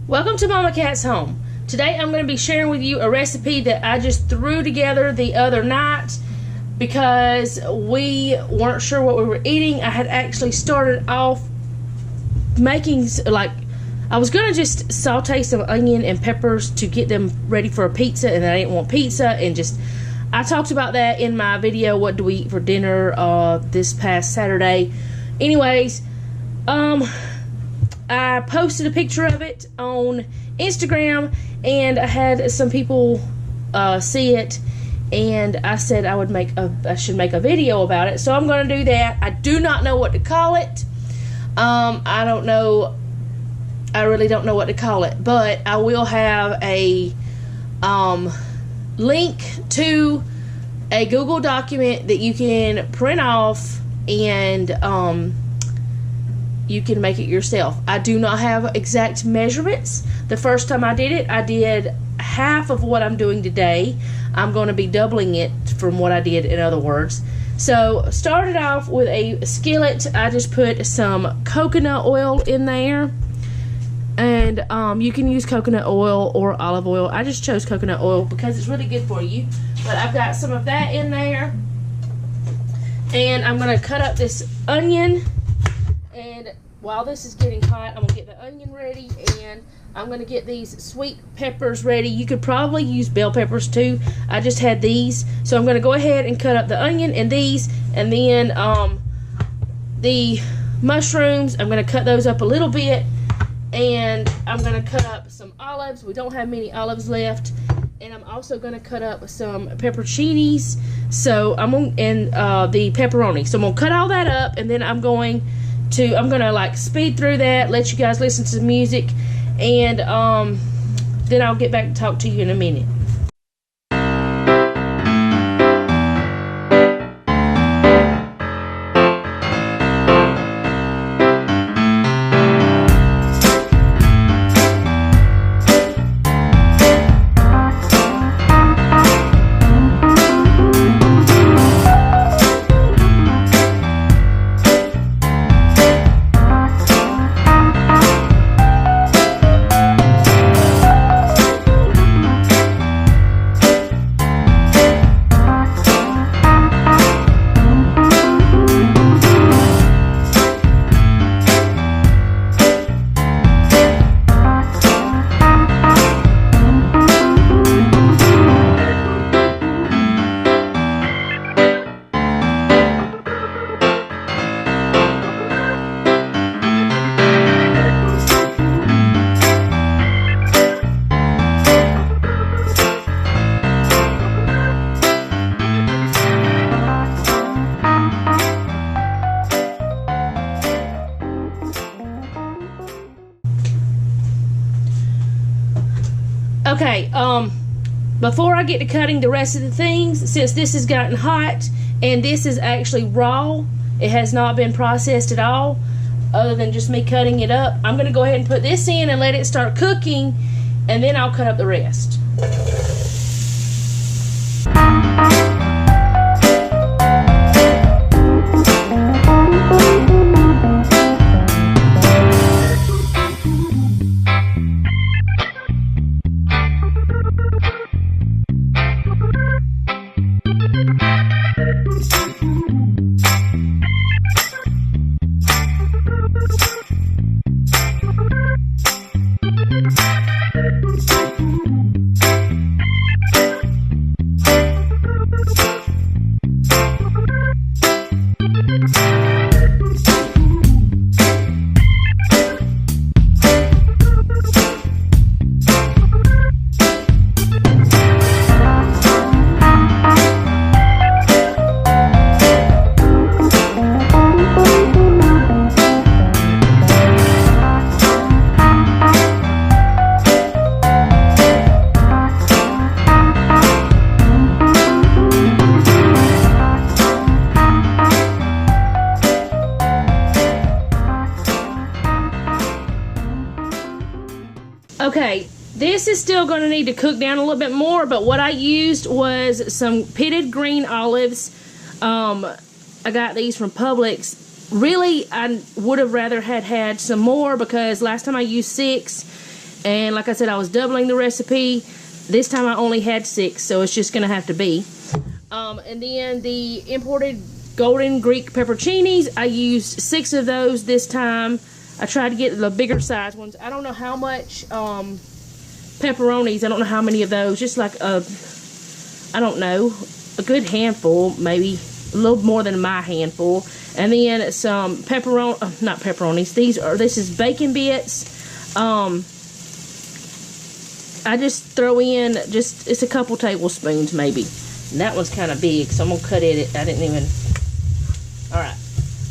Welcome to Mama Cat's Home. Today I'm going to be sharing with you a recipe that I just threw together the other night because we weren't sure what we were eating. I had actually started off making, I was going to just saute some onion and peppers to get them ready for a pizza, and I didn't want pizza, and I talked about that in my video, What Do We Eat for Dinner, this past Saturday. Anyways, I posted a picture of it on Instagram, and I had some people see it, and I said I should make a video about it. So I'm going to do that. I do not know what to call it. I don't know. I really don't know what to call it, but I will have a link to a Google document that you can print off, and you can make it yourself. I do not have exact measurements. The first time I did it, I did half of what I'm doing today. I'm going to be doubling it from what I did, in other words. So, started off with a skillet. I just put some coconut oil in there. And you can use coconut oil or olive oil. I just chose coconut oil because it's really good for you. But I've got some of that in there. And I'm going to cut up this onion. And while this is getting hot, I'm going to get the onion ready, and I'm going to get these sweet peppers ready. You could probably use bell peppers too. I just had these. So I'm going to go ahead and cut up the onion and these, and then the mushrooms, I'm going to cut those up a little bit, and I'm going to cut up some olives. We don't have many olives left. And I'm also going to cut up some pepperoncinis. So and the pepperoni. So I'm going to cut all that up, and then I'm going to speed through that, let you guys listen to the music, and then I'll get back to talk to you in a minute. Okay, before I get to cutting the rest of the things, since this has gotten hot, and this is actually raw, it has not been processed at all, other than just me cutting it up, I'm going to go ahead and put this in and let it start cooking, and then I'll cut up the rest. Okay, this is still going to need to cook down a little bit more, but what I used was some pitted green olives. I got these from Publix. Really, I would have rather had some more because last time I used 6 And like I said, I was doubling the recipe. This time I only had 6, so it's just gonna have to be. And then the imported golden Greek pepperoncinis, I used 6 of those this time. I tried to get the bigger size ones. I don't know how much pepperonis. I don't know how many of those. Just like I don't know, a good handful, maybe a little more than my handful. And then some not pepperonis. This is bacon bits. I just throw in it's a couple tablespoons maybe. And that one's kind of big, so I'm gonna cut it. I didn't even. All right,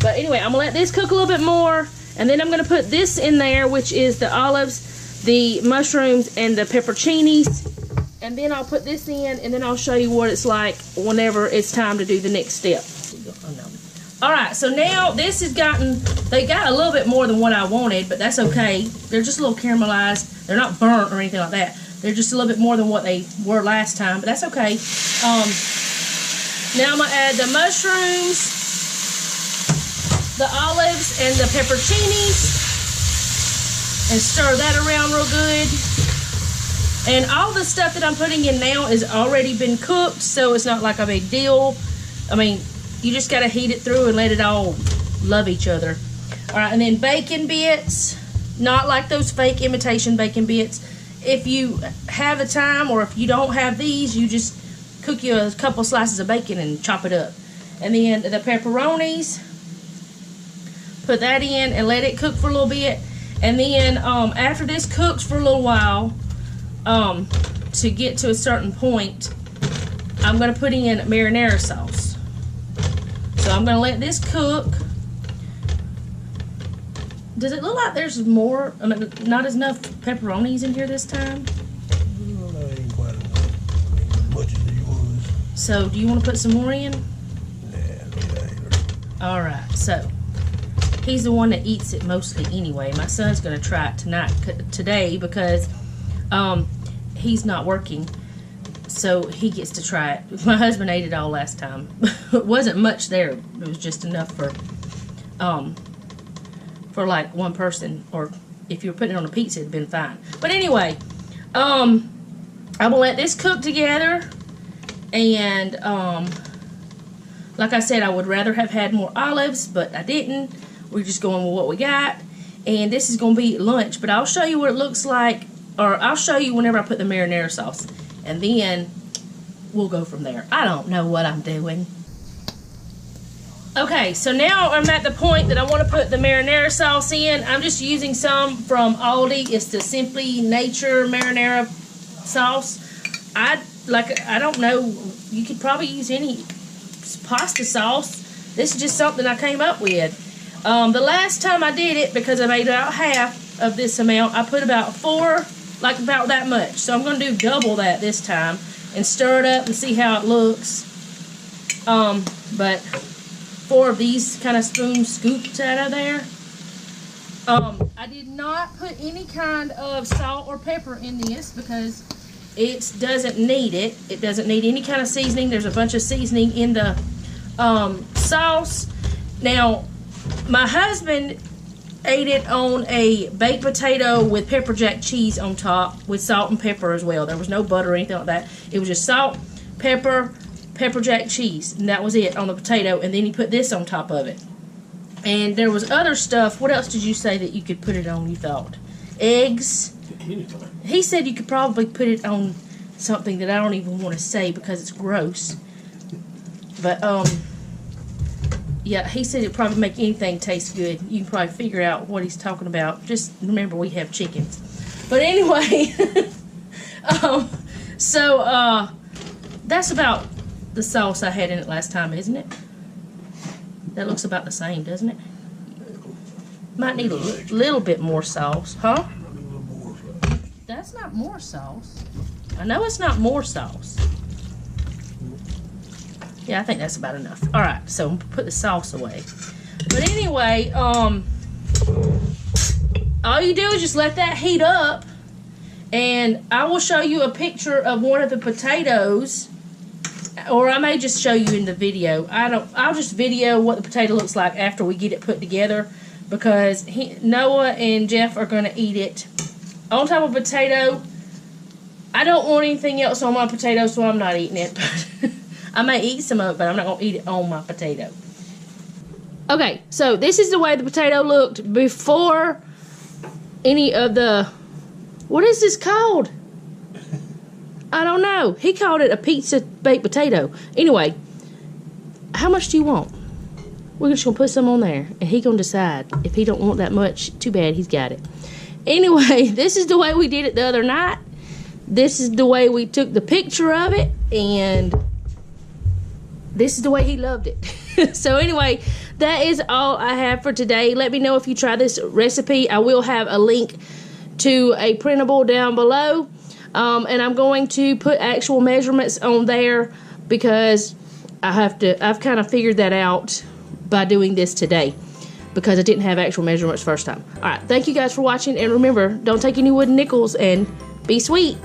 but anyway, I'm gonna let this cook a little bit more, and then I'm gonna put this in there, which is the olives, the mushrooms, and the pepperoncinis. And then I'll put this in, and then I'll show you what it's like whenever it's time to do the next step. Alright, so now this has they got a little bit more than what I wanted, but that's okay. They're just a little caramelized. They're not burnt or anything like that. They're just a little bit more than what they were last time, but that's okay. Now I'm going to add the mushrooms, the olives, and the pepperoncinis, and stir that around real good. And all the stuff that I'm putting in now has already been cooked, so it's not like a big deal. I mean, you just got to heat it through and let it all love each other. All right, and then bacon bits, not like those fake imitation bacon bits. If you have the time, or if you don't have these, you just cook you a couple slices of bacon and chop it up. And then the pepperonis, put that in and let it cook for a little bit. And then after this cooks for a little while, to get to a certain point, I'm going to put in marinara sauce. So I'm going to let this cook. Does it look like there's more, not enough pepperonis in here this time? No, that ain't quite enough. As much as it was. So do you want to put some more in? Yeah. Alright, so he's the one that eats it mostly anyway. My son's going to try it today because he's not working. So he gets to try it. My husband ate it all last time. It wasn't much there. It was just enough for like one person, or if you were putting it on a pizza, it'd been fine. But anyway, I'm gonna let this cook together. And like I said, I would rather have had more olives, but I didn't. We're just going with what we got. And this is gonna be lunch, but I'll show you what it looks like, or I'll show you whenever I put the marinara sauce. And then we'll go from there. I don't know what I'm doing. Okay, so now I'm at the point that I want to put the marinara sauce in. I'm just using some from Aldi. It's the Simply Nature marinara sauce. I don't know. You could probably use any pasta sauce. This is just something I came up with. The last time I did it, because I made about half of this amount, I put about 4. Like about that much. So I'm going to do double that this time and stir it up and see how it looks. But 4 of these kind of spoon scoops out of there. I did not put any kind of salt or pepper in this because it doesn't need it. It doesn't need any kind of seasoning. There's a bunch of seasoning in the sauce. Now, my husband ate it on a baked potato with pepper jack cheese on top with salt and pepper as well. There was no butter or anything like that. It was just salt, pepper, pepper jack cheese, and that was it on the potato. And then he put this on top of it. And there was other stuff. What else did you say that you could put it on, you thought? Eggs? He said you could probably put it on something that I don't even want to say because it's gross. But, yeah, he said it'd probably make anything taste good. You can probably figure out what he's talking about. Just remember we have chickens. But anyway, so that's about the sauce I had in it last time, isn't it? That looks about the same, doesn't it? Might need a little bit more sauce, huh? That's not more sauce. I know it's not more sauce. Yeah, I think that's about enough. Alright, so I'm gonna put the sauce away. But anyway, all you do is just let that heat up, and I will show you a picture of one of the potatoes, or I may just show you in the video. I'll just video what the potato looks like after we get it put together, because Noah and Jeff are gonna eat it on top of potato. I don't want anything else on my potato, so I'm not eating it. I may eat some of it, but I'm not going to eat it on my potato. Okay, so this is the way the potato looked before any of the... What is this called? I don't know. He called it a pizza baked potato. Anyway, how much do you want? We're just going to put some on there, and he going to decide. If he don't want that much, too bad, he's got it. Anyway, this is the way we did it the other night. This is the way we took the picture of it, and this is the way he loved it. So anyway, that is all I have for today. Let me know if you try this recipe. I will have a link to a printable down below, and I'm going to put actual measurements on there because I've kind of figured that out by doing this today because I didn't have actual measurements first time. All right, thank you guys for watching, and remember, don't take any wooden nickels, and be sweet.